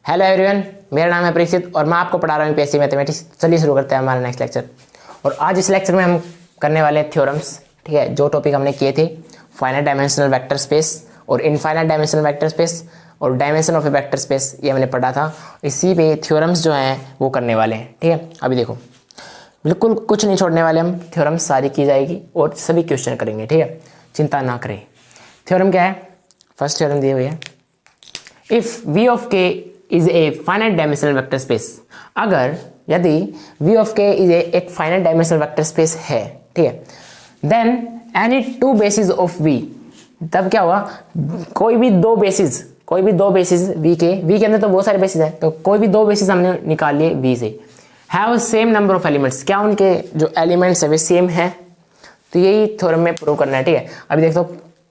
Hello everyone, मेरा नाम है परीक्षित और मैं आपको पढ़ा रहा हूँ यूपीएससी मैथमेटिक्स। चलिए शुरू करते हैं हमारा नेक्स्ट लेक्चर। और आज इस लेक्चर में हम करने वाले हैं थ्योरम्स। ठीक है, जो टॉपिक हमने किए थे फाइनाइट डायमेंशनल वेक्टर स्पेस और इनफाइनाइट डायमेंशनल वेक्टर स्पेस और dimension of A vector space, ये हमने पढ़ा था। इसी पे थ्योरम्स जो हैं वो करने वाले हैं। ठीक है, अभी देखो बिल्कुल कुछ नहीं छोड़ने वाले हम, थ्योरम्स सारी की जाएगी और सभी क्वेश्चन करेंगे। ठीक है, चिंता ना करें। थ्योरम क्या है? फर्स्ट थ्योरम दिए हुए है, if v of k is a finite dimensional vector space. अगर यदि v ऑफ k इज एक फाइनाइट डायमेंशनल वेक्टर स्पेस है, ठीक है, then any two basis of v, तब क्या होगा, कोई भी दो बेसिस v के अंदर तो बहुत सारे बेसिस है, तो कोई भी दो बेसिस हमने निकाल लिए v से, have same number of elements, क्या उनके जो एलिमेंट्स है वे सेम है। तो यही थ्योरम में प्रूव करना है। ठीक है, अभी देखो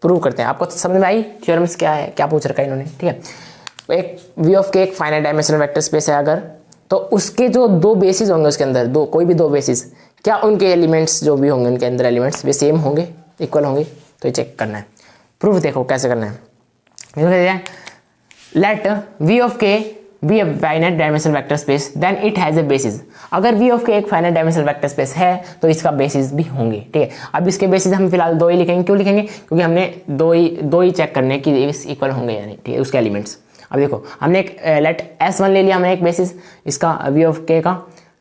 प्रूव करते हैं। आपको समझ में आई थ्योरम्स क्या है, क्या पूछ रखा है इन्होंने। ठीक है, एक v ऑफ के एक फाइनाइट डायमेंशनल वेक्टर स्पेस है अगर, तो उसके जो दो बेसिस होंगे उसके अंदर, कोई भी दो बेसिस, क्या उनके एलिमेंट्स जो भी होंगे उनके अंदर एलिमेंट्स वे सेम होंगे, इक्वल होंगे। तो ये चेक करना है। प्रूफ देखो कैसे करना है। Let v of K be a finite dimensional vector space then it has a basis. अगर v ऑफ के एक फाइनाइट डायमेंशनल वेक्टर स्पेस है तो इसका बेसिस भी होंगे। ठीक है, अब इसके बेसिस हम फिलहाल दो ही लिखेंगे। क्यों लिखेंगे? क्योंकि हमने दो ही चेक करने कि इक्वल होंगे यानी। ठीक है, उसके एलिमेंट्स। अब देखो हमने एक लेट S1 ले लिया हमने एक बेसिस इसका v ऑफ k का,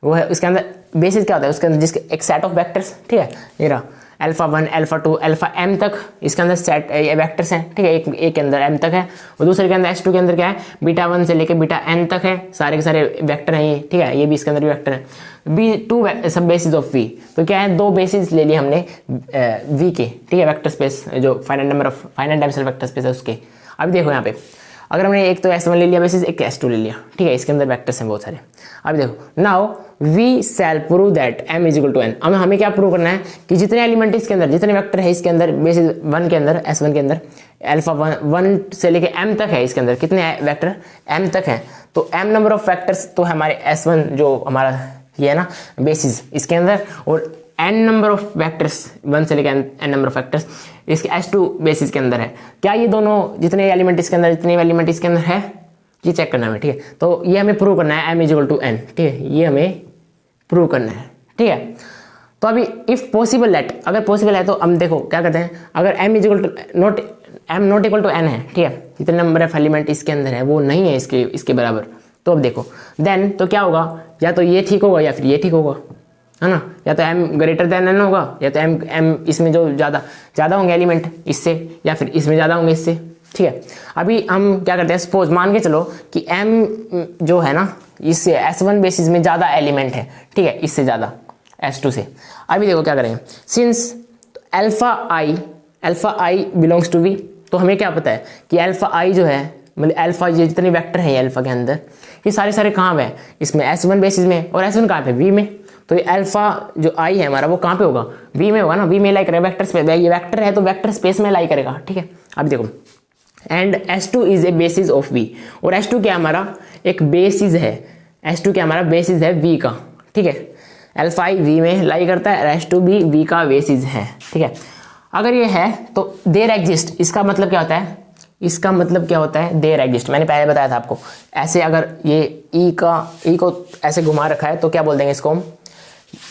वो है उसके अंदर बेसिस क्या होता है, उसके अंदर जिसके एक सेट ऑफ वेक्टर्स। ठीक है, ये रहा अल्फा 1 अल्फा 2 अल्फा m तक इसके अंदर सेट वेक्टर्स हैं। ठीक है, एक के अंदर m तक है और दूसरे के अंदर S2 के अंदर क्या है, बीटा 1 से लेके बीटा n तक है, सारे के सारे वेक्टर हैं ये। ठीक है, ये भी इसके अंदर भी वेक्टर है। B2 सब बेसिस ऑफ v, तो क्या है, दो बेसिस ले लिए हमने v के। ठीक है, वेक्टर स्पेस जो फाइनाइट डायमेंशनल वेक्टर स्पेस है उसके। अभी देखो यहाँ पे अगर हमने एक तो S1 ले लिया बेसिस, एक S2 ले लिया। ठीक है, इसके अंदर वेक्टर्स हैं बहुत सारे। अभी देखो now we shall prove that m is equal to n। अब हमें क्या प्रूव करना है कि जितने एलिमेंट इसके अंदर, जितने वेक्टर है इसके अंदर बेसिस 1 के अंदर, S1 के अंदर अल्फा 1 से लेके m तक है, इसके अंदर कितने वेक्टर m तक हैं, तो m नंबर ऑफ वेक्टर्स तो हमारे S1 जो हमारा ये है ना बेसिस इसके अंदर, और n नंबर ऑफ वेक्टर्स 1 से लेकर n नंबर ऑफ वेक्टर्स इसके S2 बेसिस के अंदर है। क्या ये दोनों जितने एलिमेंट इसके अंदर, जितने एलिमेंट इसके अंदर है, ये चेक करना है। ठीक है, तो ये हमें प्रूव करना है m is equal to n। ठीक है, ये हमें प्रूव करना है। ठीक है, तो अभी इफ पॉसिबल लेट, अगर पॉसिबल है तो हम देखो क्या करते हैं, अगर m is equal to not equal to n है, ठीक है, जितने नंबर ऑफ एलिमेंट इसके अंदर है वो नहीं है इसके बराबर, तो अब देखो देन तो क्या होगा, या तो ये ठीक होगा या फिर ये ठीक होगा, है ना, या तो m ग्रेटर देन n होगा, या तो m इसमें जो ज़्यादा होंगे एलिमेंट इससे, या फिर इसमें ज़्यादा होंगे इससे। ठीक है, अभी हम क्या करते हैं, सपोज मान के चलो कि m जो है ना इससे S1 बेसिस में ज़्यादा एलिमेंट है। ठीक है, इससे ज़्यादा S2 से। अभी देखो क्या करेंगे, since alpha i belongs to v, तो हमें क्या पता है कि अल्फा i जो है, मतलब अल्फा ये जितने वेक्टर हैं अल्फा के अंदर, ये सारे कहाँ पे है, इसमें S1 बेसिस में, और S1 कहाँ पे, v में। तो ये अल्फा जो i है हमारा वो कहाँ पे होगा, v में होगा ना, v में लाई करेगा वेक्टर स्पेस, ये वेक्टर है तो वेक्टर स्पेस में लाई करेगा। ठीक है, अब देखो and S2 is a basis of v, और S2 क्या हमारा एक बेसिस है, S2 क्या हमारा बेसिस है v का। ठीक है, अल्फा i v में लाई करता है, S2 भी v का बेसिस है। ठीक है, अगर ये है तो देयर एग्जिस्ट, इसका मतलब क्या होता है, इसका मतलब क्या होता है, देयर एग्जिस्ट। मैंने पहले बताया था आपको, ऐसे अगर ये ई को ऐसे घुमा रखा है तो क्या बोल देंगे इसको हम,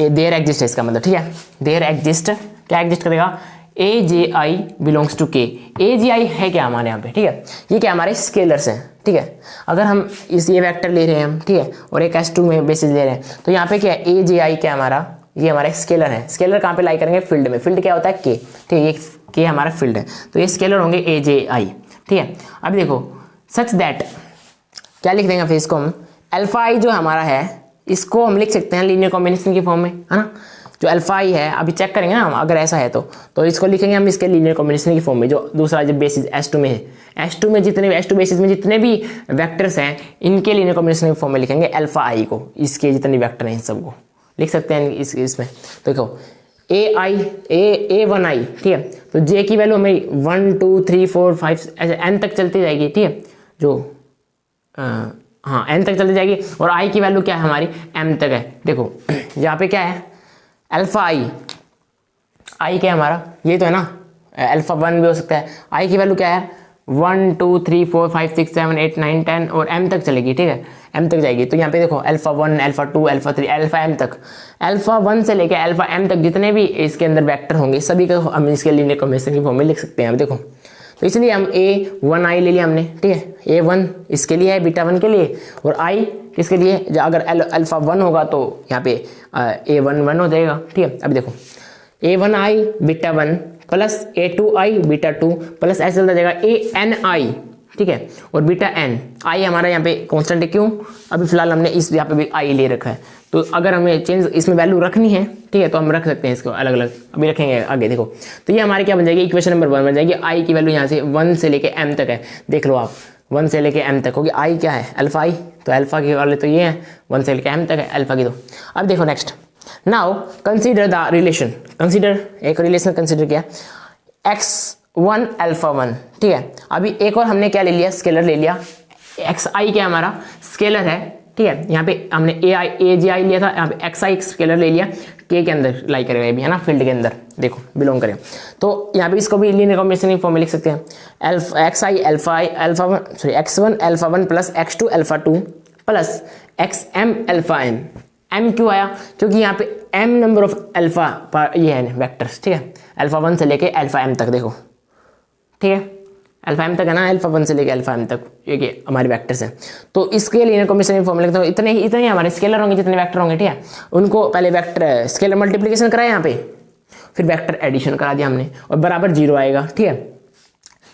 ये देयर एग्जिस्ट है इसका मतलब। ठीक है, देयर एग्जिस्ट क्या एग्जिस्ट करेगा, ए जे आई बिलोंग्स टू के। ए जे आई है क्या हमारे यहाँ पे, ठीक है, ये क्या हमारे स्केलर्स हैं। ठीक है, अगर हम ये वेक्टर ले रहे हैं हम, ठीक है, और एक S2 में बेसिस ले रहे हैं, तो यहाँ पे क्या है, ए जे आई क्या हमारा, ये हमारा स्केलर है। स्केलर कहाँ पे लाई करेंगे, फील्ड में। फील्ड क्या होता है, के। ठीक है, ये के हमारा फील्ड है, तो ये स्केलर होंगे ए जे आई। ठीक है, अब देखो सच दैट क्या लिख देंगे फिर इसको हम, अल्फा आई जो हमारा है इसको हम लिख सकते हैं लीनियर कॉम्बिनेशन की फॉर्म में, है ना। जो अल्फा आई है अभी चेक करेंगे ना हम, अगर ऐसा है तो इसको लिखेंगे हम इसके लीनियर कॉम्बिनेशन की फॉर्म में, जो दूसरा जो बेसिस S2 में है, S2 बेसिस में जितने भी वेक्टर्स हैं इनके लीनियर कॉम्बिनेशन की फॉर्म में लिखेंगे अल्फा आई को, इसके जितने वेक्टर हैं सबको लिख सकते हैं इसमें। तो देखो A1i, ठीक है, तो J की वैल्यू हमें 1 2 3 4 5 ऐसे n तक चलती जाएगी। ठीक है, जो हाँ n तक चलती जाएगी, और i की वैल्यू क्या है हमारी, m तक है। देखो यहाँ पे क्या है, अल्फा i क्या है हमारा, ये तो है ना, अल्फा 1 भी हो सकता है। i की वैल्यू क्या है, 1 2 3 4 5 6 7 8 9 10 और m तक चलेगी, ठीक है, m तक जाएगी। तो यहाँ पे देखो alpha 1 alpha 2 alpha 3 alpha m तक, अल्फा 1 से लेकर अल्फा m तक जितने भी इसके अंदर वेक्टर होंगे सभी को हम इसके लीनियर कॉम्बिनेशन की फॉर्म में लिख सकते हैं। अब देखो तो इसलिए हम a1i ले लिया हमने, ठीक है, a1 इसके लिए है बीटा 1 के लिए, और i किसके लिए, अगर अल्फा 1 होगा तो यहाँ पे a1 1 हो जाएगा, ठीक है। अब देखो a1i beta 1 plus a2i beta 2 plus ऐसे चलता जाएगा ani, ठीक है, और बीटा n, i हमारा यहाँ पे कांस्टेंट है, क्यों, अभी फिलहाल हमने इस यहाँ पे भी i ले रखा है, तो अगर हमें चेंज इसमें वैल्यू रखनी है, ठीक है, तो हम रख सकते हैं इसको अलग अलग, अभी रखेंगे आगे। देखो तो ये हमारे क्या बन जाएगी, इक्वेशन नंबर 1 बन जाएगी, i की वैल्यू यहाँ से 1 से लेके m तक है, देख लो आप 1 से लेके m तक होगी, i क्या है अल्फा i, तो अल्फा की वाले तो ये है 1 से लेके m तक है अल्फा की। तो अब देखो next, now consider the relation, consider एक रिलेशन कंसीडर किया x1 अल्फा 1, ठीक है। अभी एक और हमने क्या ले लिया, स्केलर ले लिया, xi क्या हमारा स्केलर है, ठीक है, यहाँ पे हमने aj लिया था, यहाँ पे xi स्केलर ले लिया, k के अंदर लाई करेगा ये भी है ना, फील्ड के अंदर देखो बिलोंग करें, तो यहाँ पे इसको भी लीनियर कॉम्बिनेशन की फॉर्म में लिख सकते हैं, xi x1 alpha 1 plus x2 alpha 2 plus xm alpha m, m क्यों आया, क्योंकि यहाँ पे m नंबर ऑफ अल्फा ये है वेक्टर्स, ठीक है, अल्फा 1 से लेके अल्फा m तक, देखो ठीक है, अल्फा m तक है ना, अल्फा 1 से लेके अल्फा m तक ये हमारे वेक्टर्स हैं। तो इसके लीनियर कॉम्बिनेशन फॉर्म लिखता हूँ, इतने ही हमारे स्केलर होंगे जितने वेक्टर होंगे, ठीक है, उनको पहले वेक्टर स्केलर मल्टीप्लिकेशन कराया यहाँ पे, फिर वेक्टर एडिशन करा दिया हमने, और बराबर 0 आएगा, ठीक है,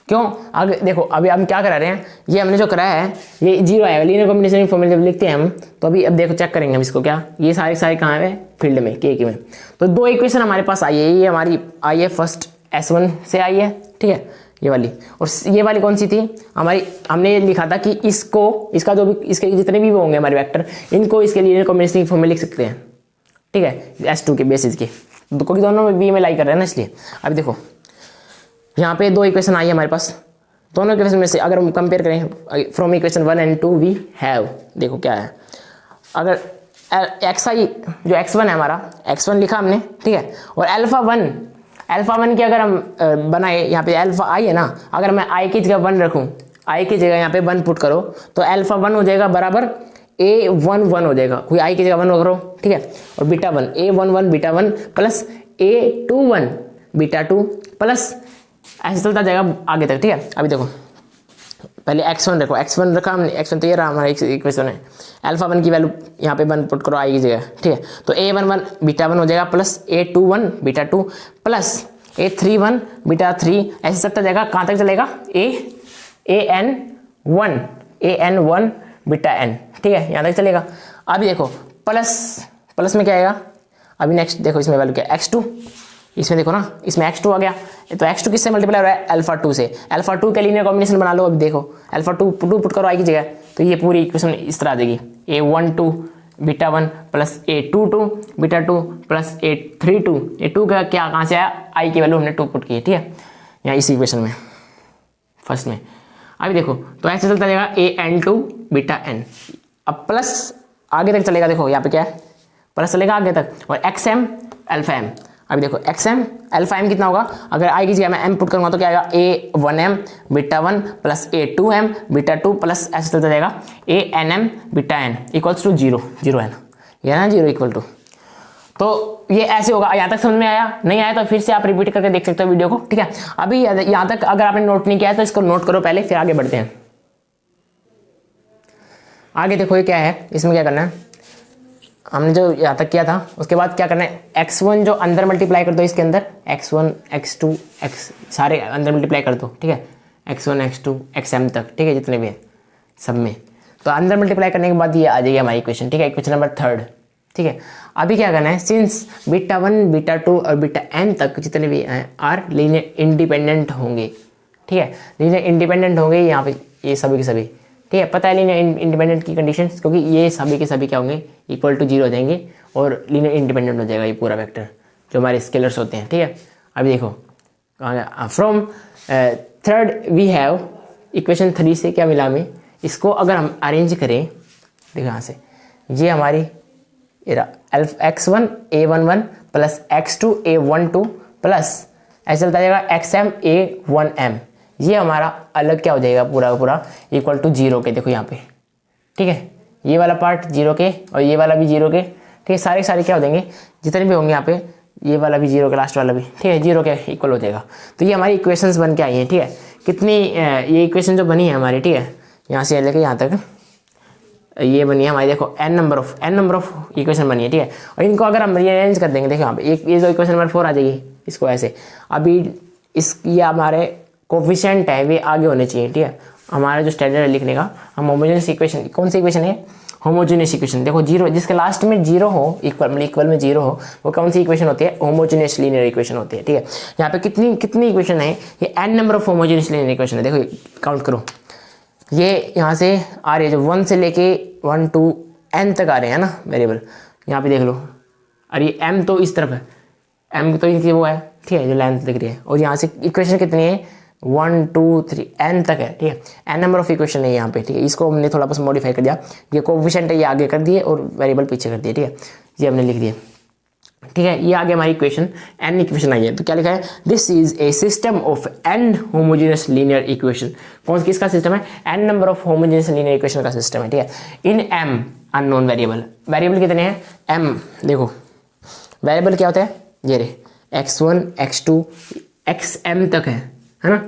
क्यों, आगे देखो अभी हम क्या करा रहे हैं, ये हमने जो कराया है ये 0 आएगा, लीनियर कॉम्बिनेशन फॉर्मूला जब लिखते हैं हम, तो अभी अब देखो चेक करेंगे हम इसको, क्या ये सारे कहाँ है, फील्ड में के में। तो दो इक्वेशन हमारे पास आई है, ये हमारी आई है फर्स्ट S1 से आई है, ठीक है, ये वाली, और ये वाली कौन सी थी हमारी, हमने लिखा था कि इसका जो भी इसके जितने भी होंगे हमारे वेक्टर, इनको इसके लीनियर कॉम्बिनेशन फॉर्म में लिख सकते हैं, ठीक है, S2 के बेसिस के, क्योंकि दोनों में बी में लाई कर रहे हैं ना, इसलिए। अभी देखो यहाँ पे दो इक्वेशन आई है हमारे पास, दोनों इक्वेशन में से अगर हम कंपेयर करें from equation 1 and 2 we have, देखो क्या है, अगर xi जो x1 है हमारा, x1 लिखा हमने, ठीक है, और अल्फा 1 की अगर हम बनाए, यहाँ पे अल्फा i है ना, अगर मैं i की जगह 1 रखूँ, i की जगह यहाँ पे 1 पुट करो, तो अल्फा 1 हो जाएगा बराबर a11 हो जाएगा, कोई i की जगह 1 करो, ठीक है, और beta 1 a11 beta 1 plus a21 beta 2 plus ऐसे चलता जाएगा आगे तक, ठीक है। अभी देखो पहले x1 रखो, x1 रखा हमने, x1 तो ये रहा हमारा इक्वेशन है, अल्फा 1 की वैल्यू यहाँ पे 1 पुट करो i की जगह, ठीक है, तो a11 बीटा 1 हो जाएगा plus a21 beta 2 plus a31 beta 3, ऐसे चलता जाएगा, कहाँ तक चलेगा, an1 बीटा n, ठीक है, यहाँ तक चलेगा। अभी देखो प्लस में क्या आएगा, अभी नेक्स्ट देखो इसमें वैल्यू क्या है, x2, इसमें देखो ना, इसमें x2 आ गया, तो x2 किससे मल्टीप्लाई हो रहा है, अल्फा 2 से, अल्फा 2 के लीनियर कॉम्बिनेशन बना लो। अभी देखो अल्फा 2 पुट करो i की जगह, तो ये पूरी इक्वेशन इस तरह आ जाएगी, a12 beta 1 plus a22 beta 2 plus a32, ये 2 का क्या कहाँ से आया, i की वैल्यू हमने 2 पुट की है, ठीक है, यहाँ इस इक्वेशन में फर्स्ट में। अभी देखो तो ऐसे चलता जाएगा an2 बीटा n, अब प्लस आगे तक चलेगा, देखो यहाँ पे क्या है, प्लस चलेगा आगे तक, और xm अल्फा m। अभी देखो xm अल्फा m कितना होगा, अगर i की जगह मैं m पुट करूंगा तो क्या आएगा, a1m beta 1 plus a2m beta 2 plus ऐसे चलता जाएगा anm beta n equals to 0 है ना, ये ना 0 इक्वल टू, तो ये ऐसे होगा। यहाँ तक समझ में आया, नहीं आया तो फिर से आप रिपीट करके देख सकते हो वीडियो को, ठीक है। अभी यहाँ तक अगर आपने नोट नहीं किया है तो इसको नोट करो पहले, फिर आगे बढ़ते हैं। आगे देखो ये क्या है, इसमें क्या करना है, हमने जो यहाँ तक किया था उसके बाद क्या करना है, x1 जो अंदर मल्टीप्लाई कर दो, इसके अंदर x1 x2 x सारे अंदर मल्टीप्लाई कर दो, ठीक है, x1 x2 xm तक, ठीक है, जितने भी हैं सब में, तो अंदर मल्टीप्लाई करने के बाद ये आ जाएगी हमारी इक्वेशन, ठीक है, इक्वेशन नंबर 3, ठीक है। अभी क्या करना है, सिंस बीटा 1 बीटा 2 और बीटा n तक जितने भी हैं आर लीनियर इंडिपेंडेंट होंगे, ठीक है, लीनियर इंडिपेंडेंट होंगे यहाँ पे ये सभी के सभी, ठीक है, पता है लीनियर इंडिपेंडेंट की कंडीशन, क्योंकि ये सभी के सभी क्या होंगे, इक्वल टू 0 हो जाएंगे और लीनियर इंडिपेंडेंट हो जाएगा ये पूरा वेक्टर जो हमारे स्केलर्स होते हैं, ठीक है। अभी देखो from 3rd we have equation 3 से क्या मिला हमें, इसको अगर हम अरेंज करें, देखो यहाँ से ये हमारी x1 a11 plus x2 a12 plus ऐसा चलता जाएगा xm a1m, ये हमारा अलग क्या हो जाएगा पूरा का पूरा इक्वल टू 0 के, देखो यहाँ पे, ठीक है, ये वाला पार्ट 0 के और ये वाला भी 0 के, ठीक है, सारे सारे क्या हो जाएंगे जितने भी होंगे यहाँ पे, ये वाला भी 0 के, लास्ट वाला भी, ठीक है, 0 के इक्वल हो जाएगा। तो ये हमारी इक्वेशंस बन के आई हैं, ठीक है, कितनी ये इक्वेशन जो बनी है हमारी, ठीक है, यहाँ से लेके यहाँ तक ये बनी है हमारी, देखो n नंबर ऑफ इक्वेशन बनी है, ठीक है, और इनको अगर हम रीअरेंज कर देंगे, देखो यहाँ पे एक ये जो इक्वेशन नंबर 4 आ जाएगी, इसको ऐसे, अभी इस ये हमारे कोफिशिएंट है वे आगे होने चाहिए, ठीक है, हमारा जो स्टैंडर्ड है लिखने का, हम होमोजेनियस इक्वेशन, कौन सी इक्वेशन है, होमोजेनियस इक्वेशन, देखो 0 जिसके लास्ट में 0 हो, इक्वल में 0 हो, वो कौन सी इक्वेशन होती है, होमोजेनियस लीनियर इक्वेशन होती है, ठीक है। यहाँ पे कितनी इक्वेशन है, ये n number of homogeneous linear equation है, देखो काउंट करो, ये यहाँ से आ रही है जो 1 से लेके 1 to n तक आ रहे हैं ना वेरिएबल, यहाँ पे देख लो, और ये m तो इस तरफ है, m तो इनकी वो है, ठीक है, जो लेंथ दिख रही है, और यहाँ से इक्वेशन कितनी है 1 2 3 n तक है, ठीक है, n नंबर ऑफ इक्वेशन है यहाँ पे, ठीक है, इसको हमने थोड़ा बस मॉडिफाई कर दिया, ये कोफिशिएंट है ये आगे कर दिए और वेरिएबल पीछे कर दिए, ठीक है, ये हमने लिख दिया, ठीक है, ये आगे हमारी इक्वेशन n इक्वेशन आई है, तो क्या लिखा है, this is a system of n homogeneous linear equation, कौन किसका सिस्टम है, n number of homogeneous linear equation का सिस्टम है, ठीक है, इन m अननोन वेरिएबल कितने हैं m, देखो वेरिएबल क्या होता है, ये रे x1 x2 xm तक है ना,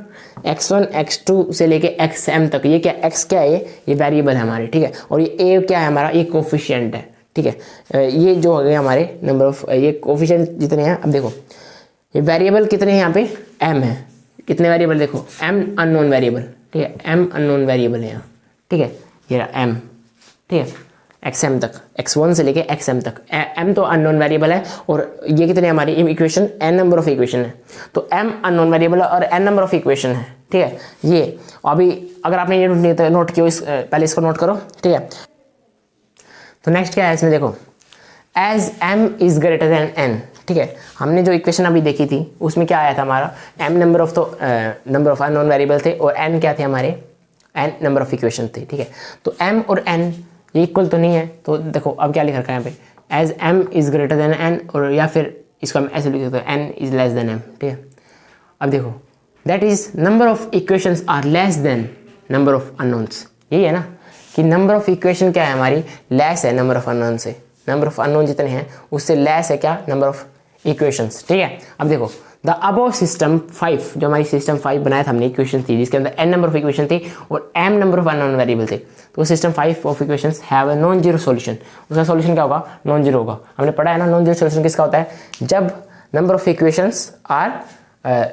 x1 x2 से लेके xm तक, ये क्या x क्या है, ये वेरिएबल है हमारे, ठीक है, और ये a क्या है हमारा, ये कोफिशिएंट है, ठीक है, ये जो हो गए हमारे नंबर ऑफ ये कोफिशिएंट जितने हैं, अब देखो ये वेरिएबल कितने हैं यहाँ पे m है, कितने वेरिएबल देखो m अननोन वेरिएबल, ठीक है, m अननोन वेरिएबल है यहाँ, ठीक है, ये रहा m, ठीक है, xm तक, x1 से लेके xm तक, m तो अननोन वेरिएबल है, और ये कितने हमारी equation n number of equation है, तो m अननोन वेरिएबल है और n नंबर ऑफ इक्वेशन है, ठीक है, ये अभी अगर आपने ये नोट किया पहले इसको नोट करो, ठीक है। तो नेक्स्ट क्या है इसमें देखो, as m is greater than n, ठीक है, हमने जो इक्वेशन अभी देखी थी उसमें क्या आया था हमारा, m number of unknown variable थे और n क्या थे हमारे, n नंबर ऑफ इक्वेशन थे, ठीक है, तो m और n ये इक्वल तो नहीं है, तो देखो अब क्या लिख रखा है यहाँ पे, as m is greater than n, और या फिर इसको हम ऐसे लिख सकते हैं n is less than m, ठीक है। अब देखो that is number of equations are less than number of unknowns, यही है ना कि नंबर ऑफ इक्वेशन क्या है हमारी, लेस है नंबर ऑफ अननोन से, नंबर ऑफ अननोन जितने हैं उससे लेस है क्या, नंबर ऑफ इक्वेशंस, ठीक है। अब देखो द अबव सिस्टम 5, जो हमारी सिस्टम 5 बनाया था हमने, इक्वेशन थी जिसके अंदर n नंबर ऑफ इक्वेशन थी और m number of unknown variable थे, तो system 5 of equations have a non zero solution, उसका सॉल्यूशन क्या होगा, नॉन जीरो होगा, हमने पढ़ा है ना, नॉन जीरो सॉल्यूशन किसका होता है, जब number of equations are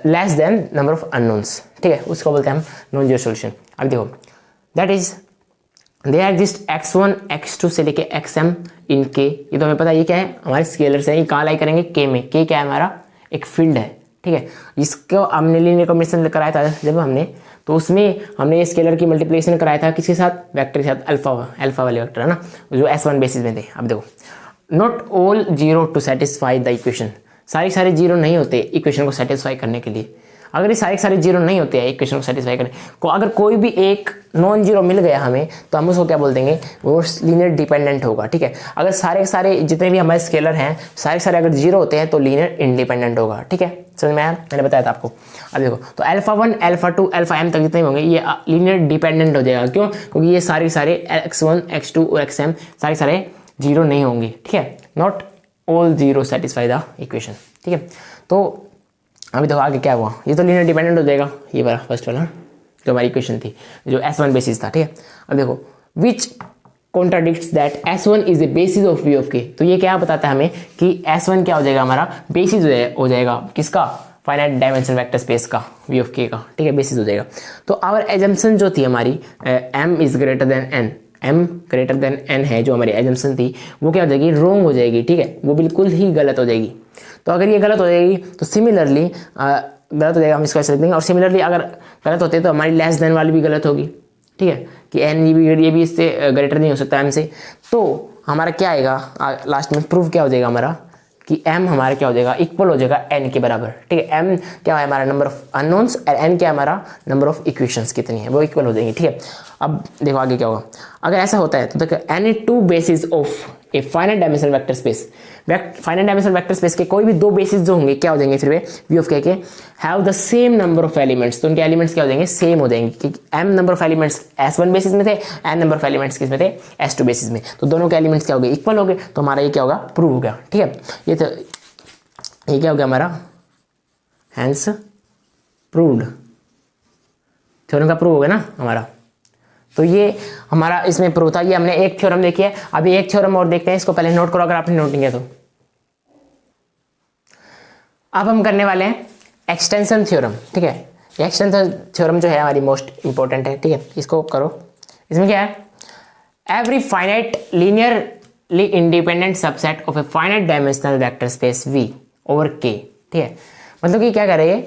less than number of unknowns, ठीक है, उसको बोलते हैं हम नॉन जीरो सॉल्यूशन। अब देखो that is they exist x1 x2 से लेके xm इन k, ये तो हमें पता है ये क्या है, हमारे स्केलर्स हैं, ये कहाँ लाई करेंगे k में, k क्या है हमारा एक फील्ड है, ठीक है, इसको हमने लीनियर कॉम्बिनेशन कराया था जब हमने, तो उसमें हमने ये स्केलर की मल्टीप्लिकेशन कराया था किसके साथ, वेक्टर के साथ, अल्फा वाले वेक्टर है ना, जो S1 बेसिस में थे। अब देखो not all zero to satisfy the equation, सारे जीरो नहीं होते इक्वेशन को सेटिस्फाई करने के लिए, अगर ये सारे जीरो नहीं होते हैं इक्वेशन को सेटिस्फाई करने को, अगर कोई भी एक नॉन जीरो मिल गया हमें तो हम उसको क्या बोल देंगे, वो लीनियर डिपेंडेंट होगा, ठीक है। अगर सारे जितने भी हमारे स्केलर हैं सारे अगर जीरो होते हैं तो लीनियर इंडिपेंडेंट होगा, ठीक है, समझ में आया, मैंने बताया था आपको। अब देखो तो अल्फा 1 अल्फा 2 अल्फा m तक जितने भी होंगे ये लीनियर डिपेंडेंट हो जाएगा, क्यों, क्योंकि ये सारे x1 x2 और xm सारे जीरो नहीं होंगे, ठीक है, not all zero satisfy the equation, ठीक है। तो अभी देखो आगे क्या हुआ, ये तो लीनियर डिपेंडेंट हो जाएगा, ये वाला फर्स्ट वाला जो हमारी इक्वेशन थी जो S1 बेसिस था, ठीक है। अब देखो which contradicts that S1 is the basis of V of K, तो ये क्या बताता है हमें कि S1 क्या हो जाएगा हमारा बेसिस हो जाएगा किसका, फाइनाइट डायमेंशनल वेक्टर स्पेस का, V ऑफ K का, ठीक है, बेसिस हो जाएगा। तो आवर एजम्पशन जो थी हमारी m is greater than n, m greater than n है जो हमारी एजम्पशन थी, वो क्या हो जाएगी, रॉन्ग हो जाएगी, ठीक है, वो बिल्कुल ही गलत हो जाएगी। तो अगर ये गलत हो जाएगी तो सिमिलरली गलत हो जाएगा, हम इसको ऐसे लिख देंगे, और सिमिलरली अगर गलत होते तो हमारी लेस देन वाली भी गलत होगी, ठीक है, कि n ये भी इससे ग्रेटर नहीं हो सकता m से, तो हमारा क्या आएगा लास्ट में प्रूफ क्या हो जाएगा हमारा कि m हमारा क्या हो जाएगा, इक्वल हो जाएगा n के बराबर, ठीक है, m क्या है हमारा नंबर ऑफ अननोन्स और n क्या है हमारा नंबर ऑफ इक्वेशंस कितनी है, वो इक्वल हो जाएंगे, ठीक है। अब देखो आगे क्या होगा, अगर ऐसा होता है तो देखो any two basis of a finite dimensional vector space, finite dimensional vector space के कोई भी दो बेसिस जो होंगे क्या हो जाएंगे फिर वे वी ऑफ के have the same number of elements, तो उनके एलिमेंट्स क्या हो जाएंगे, सेम हो जाएंगे, क्योंकि m number of elements S1 basis में थे, n नंबर ऑफ एलिमेंट्स किस में थे, S2 बेसिस में, तो दोनों के एलिमेंट्स क्या हो गए, इक्वल हो गए, तो हमारा ये क्या होगा, प्रूव हो गया। ठीक है, ये क्या हो गया हमारा, हैंस प्रूव्ड, थ्योरम का प्रूव हो गया ना हमारा। तो ये हमारा इसमें प्रूव था, ये हमने एक थ्योरम देखी है। अभी एक थ्योरम और देखते हैं, इसको पहले नोट करो अगर आपने नोट नहीं किया तो। अब हम करने वाले हैं एक्सटेंशन थ्योरम। ठीक है, एक्सटेंशन थ्योरम जो है हमारी मोस्ट इंपॉर्टेंट है। ठीक है, इसको करो। इसमें क्या है, every finite linearly independent subset of a finite dimensional vector space V over K. ठीक है, मतलब कि क्या कर रहे हैं,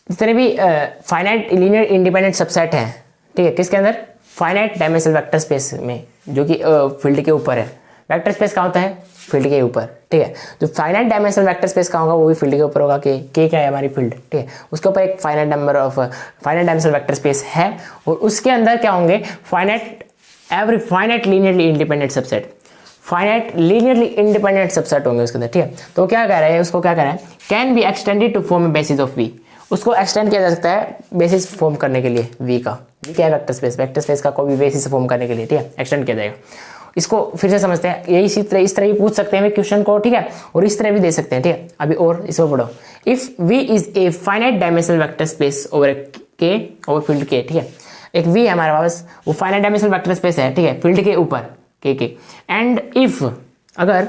जितने भी फाइनाइट लीनियर इंडिपेंडेंट सबसेट हैं, ठीक है, किसके अंदर, फाइनाइट डायमेंशनल वेक्टर स्पेस में, जो कि फील्ड के ऊपर है। वेक्टर स्पेस कहाँ होता है, फील्ड के ऊपर। ठीक है, जो फाइनाइट डायमेंशनल वेक्टर स्पेस कहाँ होगा, वो भी फील्ड के ऊपर होगा। के क्या है, हमारी फील्ड। ठीक है, उसके ऊपर एक finite number of finite dimensional vector space है, और उसके अंदर क्या होंगे, finite every finite linearly independent subset, finite linearly independent subset होंगे उसके अंदर। ठीक है, तो क्या कह रहा है, उसको क्या कह रहा है, can be extended to form a basis of V, उसको एक्सटेंड किया जा सकता है बेसिस फॉर्म करने के लिए वी का। वी क्या है, वेक्टर स्पेस का कोई भी बेसिस फॉर्म करने के लिए। ठीक है, एक्सटेंड किया जाएगा। इसको फिर से समझते हैं, यही इस तरह भी पूछ सकते हैं क्वेश्चन को। ठीक है, और इस तरह भी दे सकते हैं। ठीक है, अभी और इसको पढ़ो, if V is a finite dimensional vector space over K over field K. ठीक है, एक वी है हमारे पास, वो फाइनाइट डायमेंशनल वेक्टर स्पेस है। ठीक है, फील्ड के ऊपर के एंड इफ अगर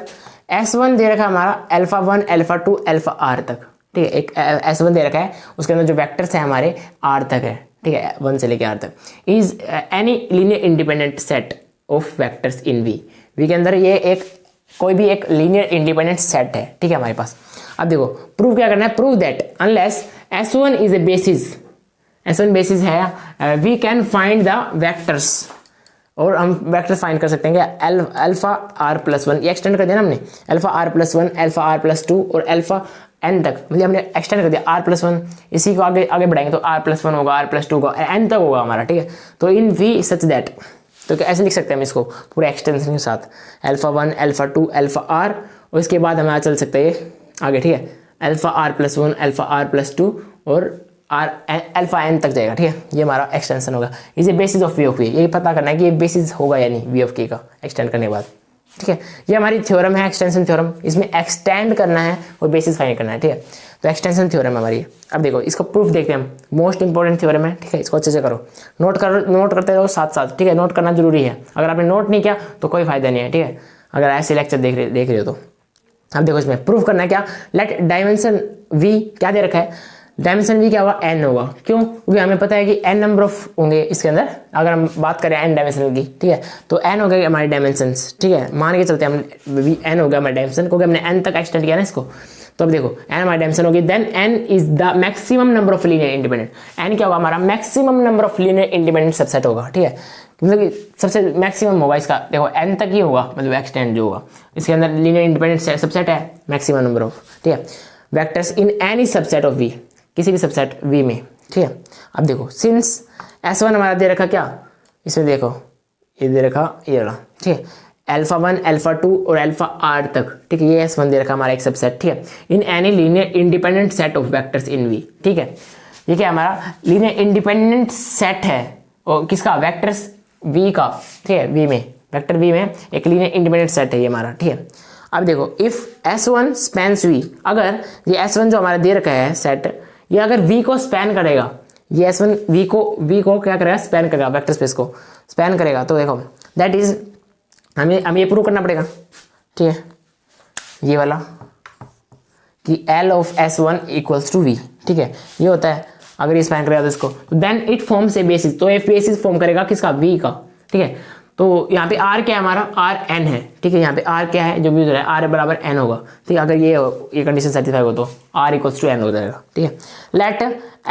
S1 दे रखा हमारा अल्फा 1 अल्फा 2 अल्फा आर तक। ठीक है, एक S1 दे रखा है, उसके अंदर जो वेक्टर्स है हमारे R तक है। ठीक है, 1 से लेके R तक, is any linear independent set of vectors in V. V के अंदर ये एक कोई भी एक लीनियर इंडिपेंडेंट सेट है। ठीक है, हमारे पास। अब देखो प्रूव क्या करना है, prove that unless S1 is a basis, S1 basis है, we can find the vectors, और हम वेक्टर फाइंड कर सकते हैं क्या, अल्फा आर प्लस 1, ये एक्सटेंड कर दिया ना हमने, alpha R plus 1 alpha R plus 2 और अल्फा एन तक, मतलब हमने एक्सटेंड कर दिया आर प्लस 1, इसी को आगे आगे बढ़ाएंगे तो आर प्लस 1 होगा, आर प्लस 2 होगा, एन तक होगा हमारा। ठीक है, तो इन वी सच दैट, तो ऐसे लिख सकते हैं हम इसको पूरे एक्सटेंशन के साथ, अल्फा 1 अल्फा 2 अल्फा आर, और इसके बाद हमें चल सकता है ये आगे। ठीक है, alpha R plus 1 alpha R plus 2 और आर अल्फा एन तक जाएगा। ठीक है, ये हमारा एक्सटेंशन होगा। Is a basis of V of K, ये पता करना है कि ये बेसिस होगा या नहीं वी ऑफ के का एक्सटेंड करने के बाद। ठीक है, ये हमारी थ्योरम है एक्सटेंशन थ्योरम, इसमें एक्सटेंड करना है और बेसिस फाइंड करना है। ठीक है, तो एक्सटेंशन थ्योरम हमारी। अब देखो इसको प्रूफ देखते हैं हम, मोस्ट इंपॉर्टेंट थ्योरम है। ठीक है, इसको अच्छे से करो, नोट करते रहो साथ साथ। ठीक है, नोट करना जरूरी है, अगर आपने नोट नहीं किया तो कोई फायदा नहीं है। ठीक है, अगर ऐसे लेक्चर देख रहे हो तो। अब देखो इसमें प्रूफ करना है क्या, लेट डायमेंशन वी क्या दे रखा है, डायमेंशन वी क्या होगा, n होगा। क्यों, क्योंकि हमें पता है कि n नंबर ऑफ होंगे इसके अंदर, अगर हम बात करें n डायमेंशन की। ठीक है, तो n हो गए हमारे डायमेंशंस। ठीक है, मान के चलते हैं हम n हो गया हमारे डायमेंशन, क्योंकि हमने n तक एक्सटेंड किया ना इसको। तो अब देखो n हमारी डायमेंशन होगी, then n is the maximum number of linear independent. n क्या होगा, हमारा maximum number of linear independent subset होगा। ठीक है, मतलब कि सबसे मैक्सिमम होगा इसका, देखो n तक ही होगा, मतलब एक्सटेंड जो होगा इसके अंदर लीनियर इंडिपेंडेंट सबसेट है, मैक्सिमम नंबर ऑफ। ठीक है, vectors in any subset of V, किसी भी सबसेट वी में। ठीक है, अब देखो सिंस S1 हमारा दे रखा क्या, इसमें देखो ये दे रखा ये रहा। ठीक है, अल्फा 1 अल्फा 2 और अल्फा आर तक। ठीक है, ये S1 दे रखा हमारा एक सबसेट। ठीक है, in any linear independent set of vectors in V. ठीक है, ये क्या हमारा लीनियर इंडिपेंडेंट सेट है, और किसका, वेक्टर्स वी का। ठीक है, वी में, वेक्टर वी में एक लीनियर इंडिपेंडेंट सेट है ये हमारा। ठीक है, अब देखो इफ S1 स्पैन्स वी, अगर ये S1 जो हमारा दे रखा है सेट, ये अगर V को स्पैन करेगा, ये S1 V को क्या करेगा, स्पैन करेगा, वेक्टर स्पेस को स्पैन करेगा, तो देखो दैट इज हमें ये प्रूव करना पड़ेगा। ठीक है, ये वाला कि L of S1 equals to V। ठीक है, ये होता है अगर ये स्पैन करेगा तो इसको, तो then it forms a basis, तो ये बेसिस फॉर्म करेगा किसका, V का। ठीक है, तो यहाँ पे R क्या है हमारा, R n है। ठीक है, यहाँ पे R क्या है जो भी उधर है, R बराबर n होगा। ठीक है, अगर ये कंडीशन सेटिस्फाई हो तो R इक्वल्स टू n हो जाएगा। ठीक है, लेट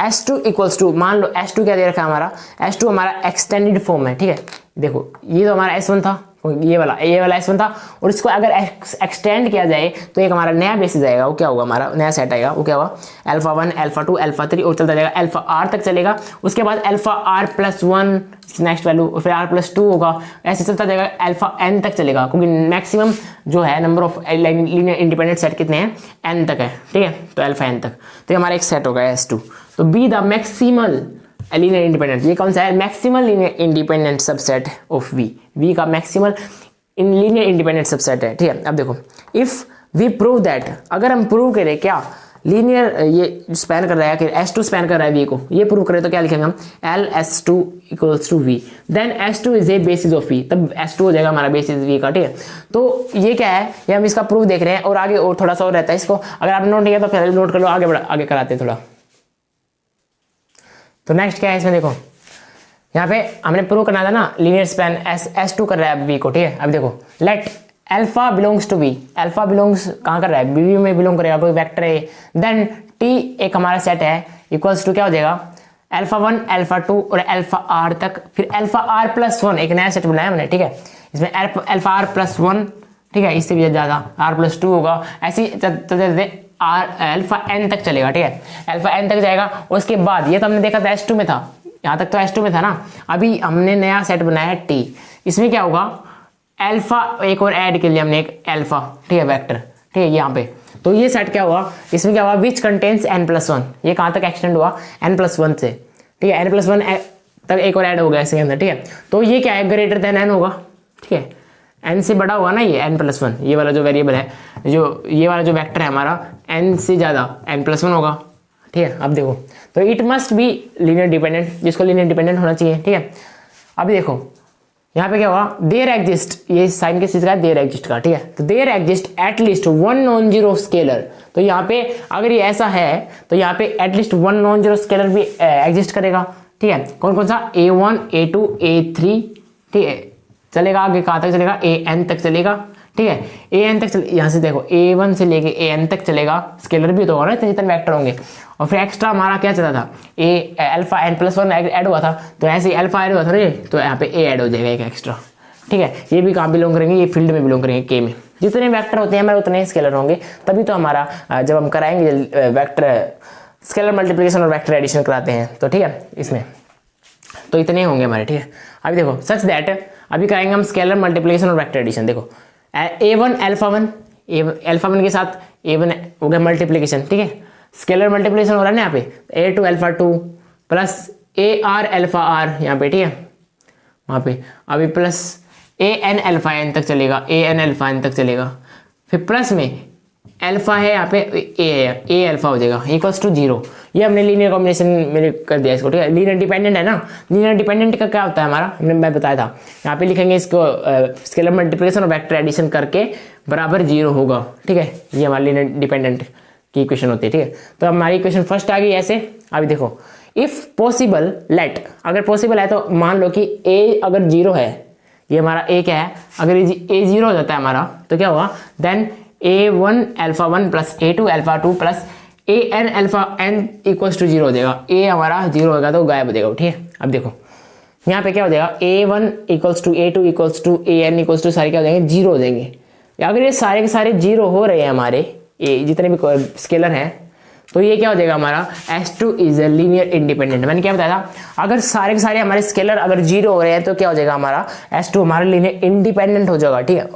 S2 इक्वल्स टू, मान लो S2 क्या दे रखा है हमारा, S2 हमारा एक्सटेंडेड फॉर्म है। ठीक है, देखो ये तो हमारा S1 था, ये वाला S1 था, और इसको अगर एक्सटेंड किया जाए तो एक हमारा नया बेसिस आएगा, वो क्या होगा, हमारा नया सेट आएगा, वो क्या होगा, अल्फा 1 अल्फा 2 अल्फा 3 और चलता जाएगा अल्फा r तक चलेगा। उसके बाद अल्फा r+1 नेक्स्ट वैल्यू, और फिर r+2 होगा, ऐसे चलता जाएगा अल्फा n तक चलेगा, क्योंकि मैक्सिमम जो है number of linear independent set कितने हैं, n तक है, ठीक है, तो अल्फा n तक, तो ये हमारा एक सेट होगा S2। तो be the maximal linear independent, ये कौन सा है, maximal linear independent subset of V का maximal in linear independent subset है, ठीक है। अब देखो, इफ वी प्रूव दैट, अगर हम प्रूव करें क्या लीनियर ये स्पैन कर रहा है कि S2 स्पैन कर रहा है V को, ये प्रूव करें तो क्या लिखेंगे हम, LS2 equals to V, then S2 is a basis of V, तब S2 हो जाएगा हमारा बेसिस V का, ठीक है। तो ये क्या है, ये हम इसका प्रूफ देख रहे हैं, और आगे और थोड़ा सा और रहता है, इसको अगर आप नोट नहीं किया तो पहले नोट कर लो, आगे कराते हैं थोड़ा। तो नेक्स्ट क्या है इसमें, देखो यहाँ पे हमने प्रूव करना था ना, लीनियर स्पैन S2 कर रहा है V को, ठीक है। अब देखो, let alpha belongs to V, alpha belongs कहाँ कर रहा है, V में बिलोंग करेगा, कोई वेक्टर है, देन T एक हमारा सेट है, इक्वल्स टू क्या हो जाएगा, अल्फा 1 अल्फा 2 और अल्फा r तक, फिर अल्फा r+1 एक नया सेट बनाया हमने, ठीक है, इसमें अल्फा r+1, ठीक है, इससे भी ज़्यादा r+2 होगा, ऐसे ही चलते अल्फा n तक चलेगा, ठीक है, अल्फा n तक जाएगा। उसके बाद ये तो हमने देखा था S2 में था, यहाँ तक तो S2 में था ना, अभी हमने नया सेट बनाया है T, इसमें क्या होगा, अल्फा एक और ऐड के लिए हमने एक अल्फा, ठीक है, वेक्टर, ठीक है, यहाँ पे, तो ये सेट क्या हुआ, इसमें क्या हुआ, विच कंटेन्स n+1, ये कहाँ तक एक्सटेंड हुआ, n+1 से, ठीक है, n+1 तक एक और ऐड हो गया इसके अंदर, ठीक है। तो ये क्या है, ग्रेटर देन n होगा, ठीक है, n से बड़ा होगा ना ये n+1, ये वाला जो वेरिएबल है, जो ये वाला जो वेक्टर है हमारा, n से ज़्यादा n+1 होगा, ठीक है। अब देखो, तो it must be linear dependent, जिसको लीनियर डिपेंडेंट होना चाहिए, ठीक है। अभी देखो यहाँ पे क्या होगा, देयर एग्जिस्ट, ये साइन के चीज का देयर एग्जिस्ट का, ठीक है, तो there exist at least 1 non zero scalar, तो यहाँ पे अगर ये ऐसा है तो यहाँ पे एटलीस्ट 1 नॉन जीरो स्केलर भी एग्जिस्ट करेगा, ठीक है। कौन कौन सा, A1 A2 A3, ठीक है, चलेगा, आगे कहाँ तक चलेगा, AN तक चलेगा, ठीक है, AN तक चले, यहाँ से देखो A1 से लेके AN तक चलेगा, स्केलर भी तो होगा ना, जितने वेक्टर होंगे, और फिर एक्स्ट्रा हमारा क्या चला था, अल्फा n+1 ऐड हुआ था, तो ऐसे ही अल्फा ऐड हुआ था ना, तो यहाँ पे A ऐड हो जाएगा एक एक्स्ट्रा, ठीक है। ये भी कहाँ बिलोंग करेंगे, ये फील्ड में बिलोंग करेंगे, K में, जितने वेक्टर होते हैं हमारे उतने ही स्केलर होंगे, तभी तो हमारा जब हम कराएंगे वेक्टर स्केलर मल्टीप्लिकेशन और वेक्टर एडिशन कराते हैं, तो ठीक है, इसमें तो इतने होंगे हमारे, ठीक है। अभी देखो, सच दैट, अभी कराएंगे हम स्केलर मल्टीप्लिकेशन और वेक्टर एडिशन। देखो A1 अल्फा 1 के साथ A1 हो गया मल्टीप्लिकेशन, ठीक है, स्केलर मल्टीप्लिकेशन हो रहा है ना यहाँ पे, A2 alpha 2 plus AR alpha R यहाँ पे, ठीक है, वहाँ पे अभी प्लस AN अल्फा n तक चलेगा, AN अल्फा n तक चलेगा, फिर प्लस में अल्फा है यहाँ पे A है, A अल्फा हो जाएगा इक्वल्स टू 0। ये हमने लीनियर कॉम्बिनेशन में कर दिया इसको, ठीक है। लीनियर डिपेंडेंट है ना, लीनियर डिपेंडेंट का क्या होता है हमारा, मैं बताया था, यहाँ पे लिखेंगे इसको स्केलर मल्टीप्लिकेशन और वेक्टर एडिशन करके बराबर 0 होगा, ठीक है, ये हमारा लीनियर डिपेंडेंट की इक्वेशन होती है, ठीक है। तो हमारी इक्वेशन फर्स्ट आ गई ऐसे। अभी देखो, इफ पॉसिबल लेट, अगर पॉसिबल है तो मान लो कि A अगर 0 है, ये हमारा A क्या है, अगर A 0 हो जाता है हमारा, तो क्या होगा, then A1 alpha 1 plus A2 alpha 2 plus AN alpha n equals to 0 हो जाएगा। A हमारा 0 होगा तो गायब हो जाएगा, ठीक है। अब देखो यहाँ पे क्या हो जाएगा, A1 equals to A2 equals to AN equals to सारे क्या हो जाएंगे, 0 हो जाएंगे। अगर ये सारे के सारे 0 हो रहे हैं हमारे, ये जितने भी स्केलर हैं, तो ये क्या हो जाएगा हमारा, S2 is a linear independent. मैंने क्या बताया था, अगर सारे के सारे हमारे स्केलर अगर 0 हो रहे हैं तो क्या हो जाएगा हमारा, S2 हमारा लीनियर इंडिपेंडेंट हो जाएगा, ठीक है,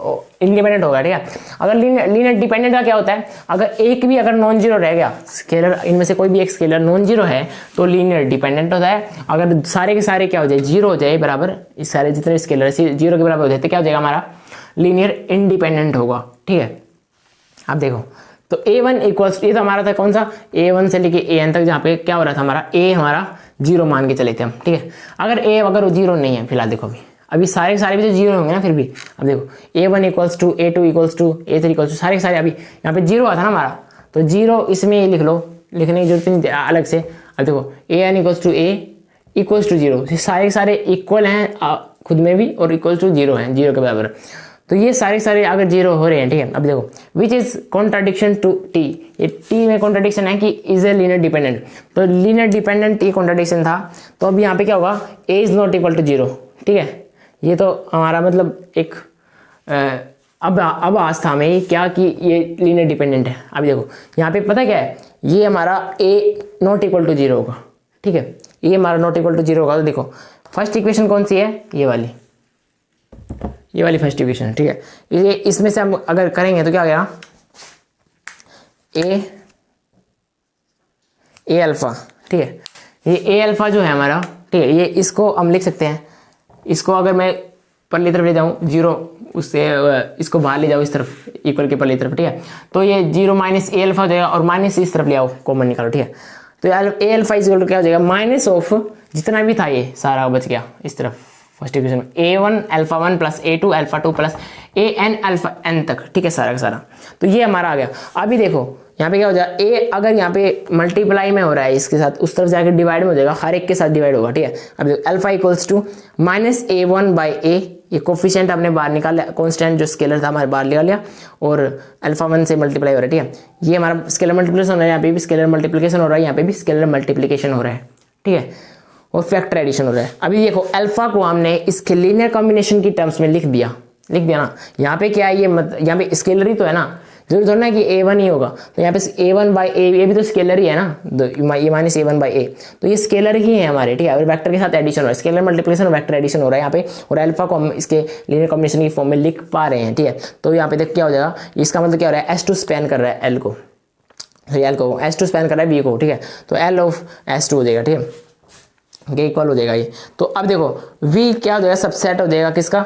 इंडिपेंडेंट होगा, ठीक है। अगर लीनियर डिपेंडेंट का क्या होता है, अगर एक भी अगर नॉन जीरो रह गया स्केलर, इनमें से कोई भी एक स्केलर नॉन जीरो है तो लीनियर डिपेंडेंट होता है। अगर सारे के सारे क्या हो जाए, 0 हो जाए बराबर, इस सारे जितने स्केलर 0 के बराबर हो जाए तो क्या हो जाएगा हमारा, लीनियर इंडिपेंडेंट होगा, ठीक है। अब देखो, तो A1 इक्वल्स, ये तो हमारा था कौन सा, A1 से लेके AN तक, जहाँ पे क्या हो रहा था हमारा, A हमारा 0 मान के चले थे हम, ठीक है। अगर A अगर 0 नहीं है फिलहाल, देखो अभी सारे के सारे भी तो 0 होंगे ना फिर भी। अब देखो A1 equals to A2 equals to A3 equals to सारे के सारे, अभी यहाँ पे 0 आता ना हमारा, तो 0 इसमें लिख लो, लिखने की जरूरत नहीं अलग से। अब देखो AN equals to A equals to 0, सारे के सारे इक्वल हैं खुद में भी और इक्वल्स टू 0 हैं, 0 के बराबर। तो ये सारे सारे अगर 0 हो रहे हैं, ठीक है। अब देखो, which is contradiction to T, ये T में कॉन्ट्राडिक्शन है कि इज ए लीनियर डिपेंडेंट, तो लीनियर डिपेंडेंट ये कॉन्ट्राडिक्शन था, तो अब यहाँ पे क्या होगा, A is not equal to 0, ठीक है। ये तो हमारा मतलब एक अब आज था हमें क्या कि ये लीनियर डिपेंडेंट है। अभी देखो यहाँ पे पता क्या है, ये हमारा a नॉट इक्वल टू 0 होगा, ठीक है, ये हमारा नॉट इक्वल टू 0 होगा। तो देखो फर्स्ट इक्वेशन कौन सी है, ये वाली फर्स्ट इक्वेशन है, ठीक है। ये इसमें से हम अगर करेंगे तो क्या हो गया, ए अल्फा, ठीक है, ये ए अल्फा जो है हमारा, ठीक है, ये इसको हम लिख सकते हैं, इसको अगर मैं परली तरफ ले जाऊँ 0, उससे इसको बाहर ले जाओ इस तरफ, इक्वल के परली तरफ, ठीक है, तो ये 0 माइनस ए अल्फा हो जाएगा, और माइनस इस तरफ ले आओ, कॉमन निकालो, ठीक है। तो ए अल्फा इज इक्वल टू क्या हो जाएगा, माइनस ऑफ जितना भी था ये सारा बच गया इस तरफ फर्स्ट इक्वेशन में, a1 alpha 1 plus a2 alpha 2 plus an alpha n तक, ठीक है, सारा का सारा। तो ये हमारा आ गया। अभी देखो यहाँ पे क्या हो जाएगा, a अगर यहाँ पे मल्टीप्लाई में हो रहा है इसके साथ, उस तरफ जाकर डिवाइड में हो जाएगा, हर एक के साथ डिवाइड होगा, ठीक है। अब देखो alpha equals to minus a1 by a, ये कोफिशिएंट हमने बाहर निकाल लिया, कॉन्स्टेंट जो स्केलर था हमारे बाहर निकाल लिया, और अल्फा 1 से मल्टीप्लाई हो रहा है, ठीक है। ये हमारा स्केलर मल्टीप्लिकेशन हो रहा है, यहाँ पे भी स्केलर मल्टीप्लिकेशन हो रहा है, यहाँ पे भी स्केलर मल्टीप्लिकेशन हो रहा है, ठीक है, और फैक्टर एडिशन हो रहा है। अभी देखो अल्फा को हमने इसके लीनियर कॉम्बिनेशन की टर्म्स में लिख दिया ना। यहाँ पे क्या है, ये यहाँ पे स्केलर ही तो है ना, जरूर थोड़ा ना कि a1 ही होगा, तो यहाँ पे a1 बाई a, ये भी तो स्केलर ही है ना, ये माइनस a1 बाई a, तो ये स्केलर ही है हमारे, ठीक है, और वेक्टर के साथ एडिशन हो रहा है, स्केलर मल्टीप्लिकेशन और वेक्टर एडिशन हो रहा है यहाँ पे, और अल्फा को हम इसके लीनियर कॉम्बिनेशन की फॉर्म में लिख पा रहे हैं, ठीक है। तो यहाँ पे देख क्या हो जाएगा, इसका मतलब क्या हो रहा है, S2 स्पैन कर रहा है L को, L को S2 स्पैन कर रहा है B को, ठीक है, तो L ऑफ S2 हो जाएगा, ठीक है, ये इक्वल हो जाएगा ये। तो अब देखो V क्या हो जाएगा, सबसेट हो जाएगा किसका,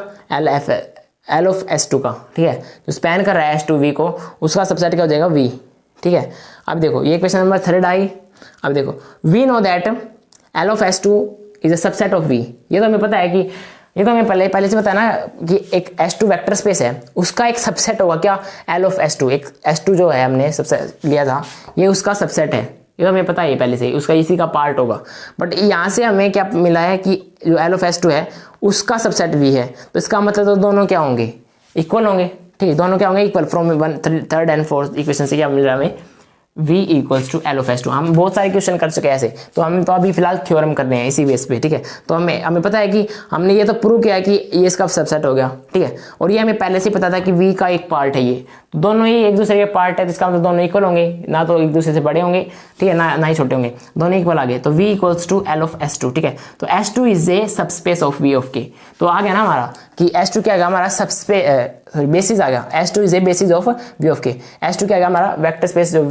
L ऑफ S2 का, ठीक है, जो स्पैन कर रहा है S2 V को, उसका सबसेट क्या हो जाएगा V, ठीक है। अब देखो ये क्वेश्चन नंबर 3 आई। अब देखो we know that L of S2 is a subset of V, ये तो हमें पता है कि, ये तो हमें पहले से पता है ना कि एक S2 वेक्टर स्पेस है, उसका एक सबसेट होगा क्या, L ऑफ S2, एक S2 जो है हमने सबसेट लिया था, ये उसका सबसेट है, ये तो हमें पता है पहले से, उसका इसी का पार्ट होगा। बट यहाँ से हमें क्या मिला है कि जो L ऑफ S2 है उसका सबसेट V है, तो इसका मतलब तो दोनों क्या होंगे, इक्वल होंगे, ठीक है, दोनों क्या होंगे, equal. From 3rd and 4th equation से क्या मिल रहा है हमें, V equals to L of S2। हम बहुत सारे क्वेश्चन कर चुके हैं ऐसे, तो हम तो अभी फिलहाल थ्योरम कर रहे हैं इसी बेस पे, ठीक है। तो हमें पता है कि हमने ये तो प्रूव किया है कि ये इसका सबसेट हो गया, ठीक है, और ये हमें पहले से पता था कि V का एक पार्ट है, ये दोनों ही एक दूसरे के पार्ट है, तो इसका मतलब दोनों इक्वल होंगे, ना तो एक दूसरे से बड़े होंगे, ठीक है, ना ही छोटे होंगे, दोनों इक्वल आ गए। तो V equals to L of S2, ठीक है। तो S2 is a subspace of V of K, तो आ गया ना हमारा कि S2 क्या आ गया हमारा बेसिस आ गया, S2 is a basis of V of K। S2 क्या आ गया हमारा वेक्टर स्पेस, जो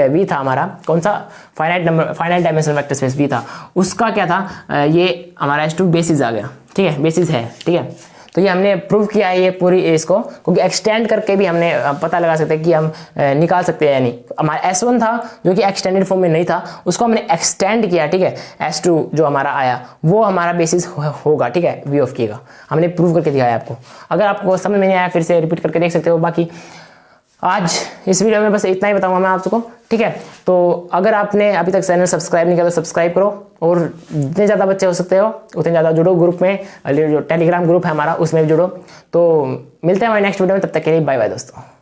V था हमारा, कौन सा, finite dimensional vector space V था, उसका क्या था, ये हमारा S2 बेसिस आ गया, ठीक है, बेसिस है, ठीक है। तो ये हमने प्रूव किया है ये पूरी इसको, क्योंकि एक्सटेंड करके भी हमने पता लगा सकते हैं कि हम निकाल सकते हैं, यानी हमारा S1 था जो कि एक्सटेंडेड फॉर्म में नहीं था, उसको हमने एक्सटेंड किया, ठीक है, S2 जो हमारा आया वो हमारा बेसिस होगा, ठीक है, V ऑफ K का, हमने प्रूव करके दिखाया आपको। अगर आपको समझ में नहीं आया फिर से रिपीट करके देख सकते हो। बाकी आज इस वीडियो में बस इतना ही बताऊंगा मैं आपको, ठीक है। तो अगर आपने अभी तक चैनल सब्सक्राइब नहीं किया तो सब्सक्राइब करो, और जितने ज़्यादा बच्चे हो सकते हो उतने ज़्यादा जुड़ो ग्रुप में, जो टेलीग्राम ग्रुप है हमारा उसमें भी जुड़ो। तो मिलते हैं हमारे नेक्स्ट वीडियो में, तब तक के लिए बाय बाय दोस्तों।